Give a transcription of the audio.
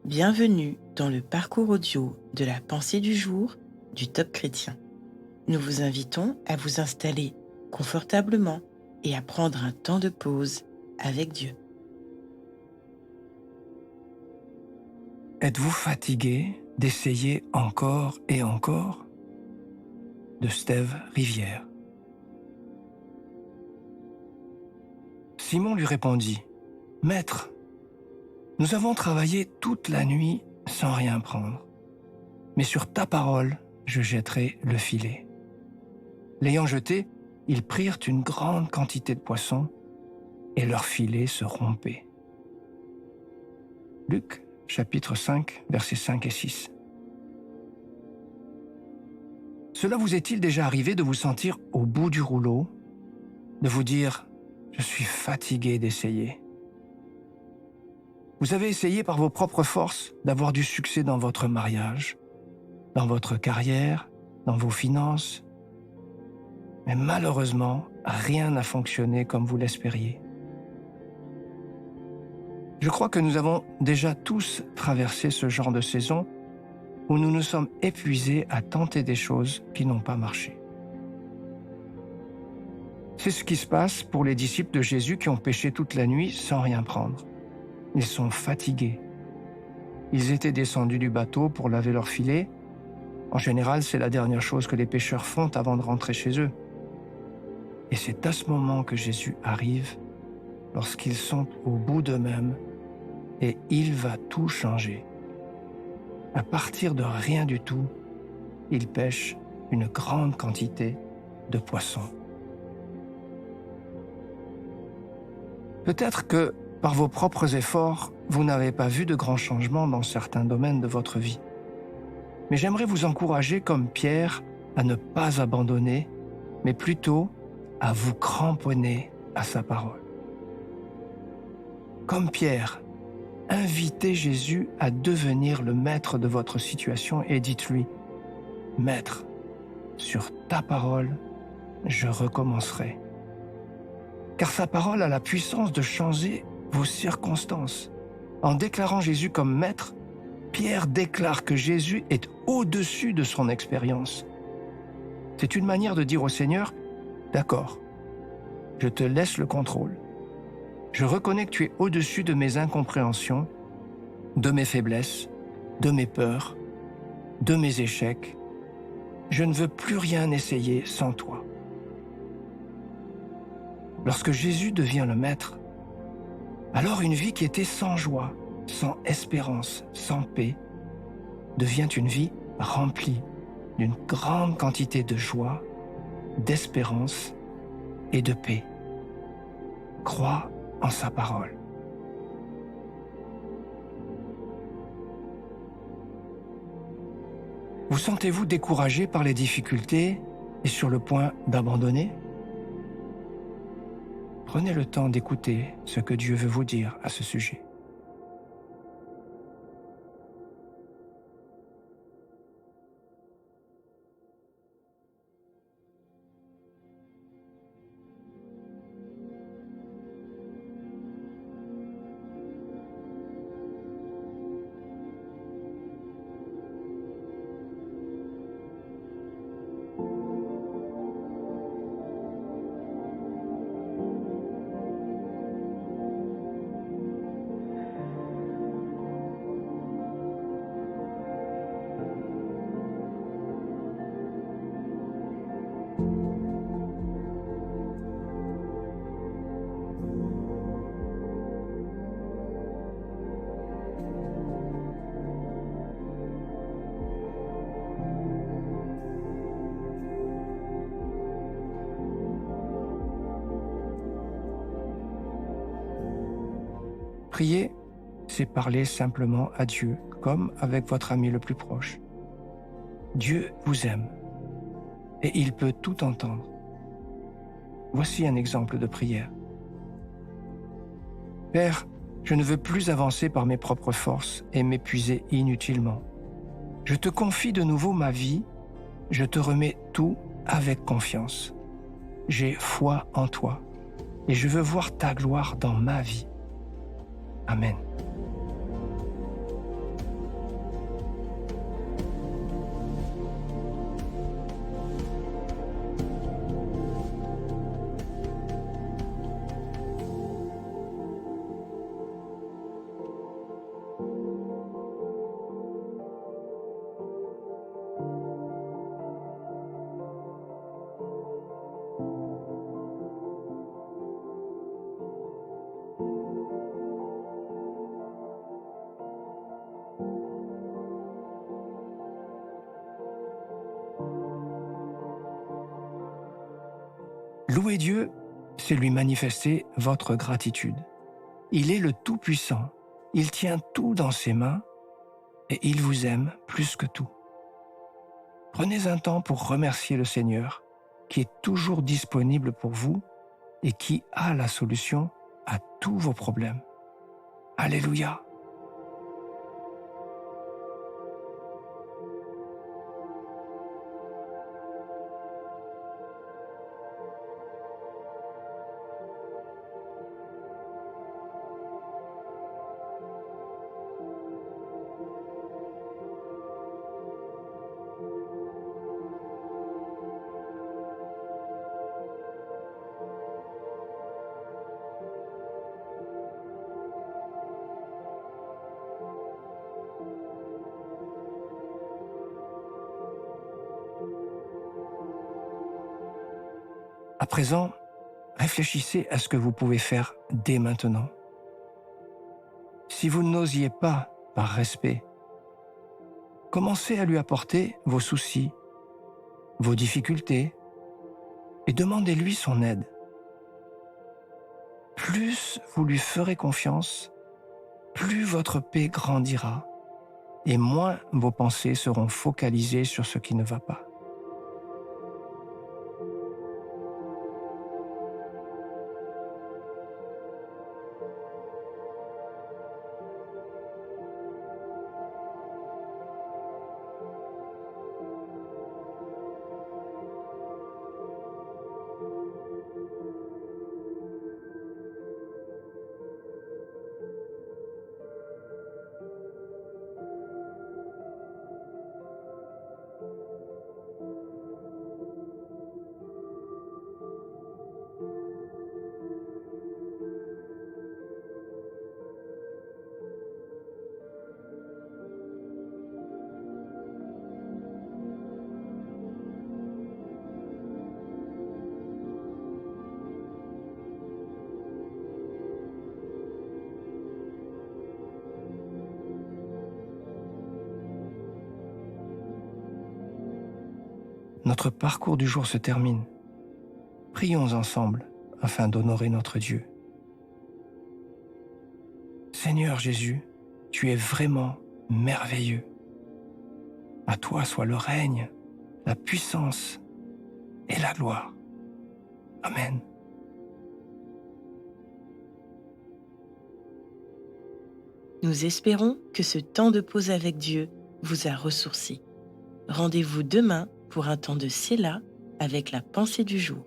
Bienvenue dans le parcours audio de la pensée du jour du Top Chrétien. Nous vous invitons à vous installer confortablement et à prendre un temps de pause avec Dieu. Êtes-vous fatigué d'essayer encore et encore? De Steve Rivière. Simon lui répondit, « Maître, nous avons travaillé toute la nuit sans rien prendre, mais sur ta parole, je jetterai le filet. » L'ayant jeté, ils prirent une grande quantité de poissons et leur filet se rompait. Luc, chapitre 5, versets 5 et 6. Cela vous est-il déjà arrivé de vous sentir au bout du rouleau, de vous dire « Je suis fatigué d'essayer ». Vous avez essayé par vos propres forces d'avoir du succès dans votre mariage, dans votre carrière, dans vos finances, mais malheureusement, rien n'a fonctionné comme vous l'espériez. Je crois que nous avons déjà tous traversé ce genre de saison où nous nous sommes épuisés à tenter des choses qui n'ont pas marché. C'est ce qui se passe pour les disciples de Jésus qui ont péché toute la nuit sans rien prendre. Ils sont fatigués. Ils étaient descendus du bateau pour laver leurs filets. En général, c'est la dernière chose que les pêcheurs font avant de rentrer chez eux. Et c'est à ce moment que Jésus arrive, lorsqu'ils sont au bout d'eux-mêmes, et il va tout changer. À partir de rien du tout, ils pêchent une grande quantité de poissons. Peut-être que, par vos propres efforts, vous n'avez pas vu de grands changements dans certains domaines de votre vie. Mais j'aimerais vous encourager, comme Pierre, à ne pas abandonner, mais plutôt à vous cramponner à sa parole. Comme Pierre, invitez Jésus à devenir le maître de votre situation et dites-lui « Maître, sur ta parole, je recommencerai. » Car sa parole a la puissance de changer vos circonstances. En déclarant Jésus comme maître, Pierre déclare que Jésus est au-dessus de son expérience. C'est une manière de dire au Seigneur, « D'accord, je te laisse le contrôle. Je reconnais que tu es au-dessus de mes incompréhensions, de mes faiblesses, de mes peurs, de mes échecs. Je ne veux plus rien essayer sans toi. » Lorsque Jésus devient le maître, alors une vie qui était sans joie, sans espérance, sans paix, devient une vie remplie d'une grande quantité de joie, d'espérance et de paix. Crois en sa parole. Vous sentez-vous découragé par les difficultés et sur le point d'abandonner? Prenez le temps d'écouter ce que Dieu veut vous dire à ce sujet. Prier, c'est parler simplement à Dieu, comme avec votre ami le plus proche. Dieu vous aime et il peut tout entendre. Voici un exemple de prière. Père, je ne veux plus avancer par mes propres forces et m'épuiser inutilement. Je te confie de nouveau ma vie, je te remets tout avec confiance. J'ai foi en toi et je veux voir ta gloire dans ma vie. Amen. Louer Dieu, c'est lui manifester votre gratitude. Il est le Tout-Puissant, il tient tout dans ses mains et il vous aime plus que tout. Prenez un temps pour remercier le Seigneur, qui est toujours disponible pour vous et qui a la solution à tous vos problèmes. Alléluia! À présent, réfléchissez à ce que vous pouvez faire dès maintenant. Si vous n'osiez pas, par respect, commencez à lui apporter vos soucis, vos difficultés, et demandez-lui son aide. Plus vous lui ferez confiance, plus votre paix grandira, et moins vos pensées seront focalisées sur ce qui ne va pas. Notre parcours du jour se termine. Prions ensemble afin d'honorer notre Dieu. Seigneur Jésus, tu es vraiment merveilleux. À toi soit le règne, la puissance et la gloire. Amen. Nous espérons que ce temps de pause avec Dieu vous a ressourci. Rendez-vous demain pour un temps de Séla avec la pensée du jour.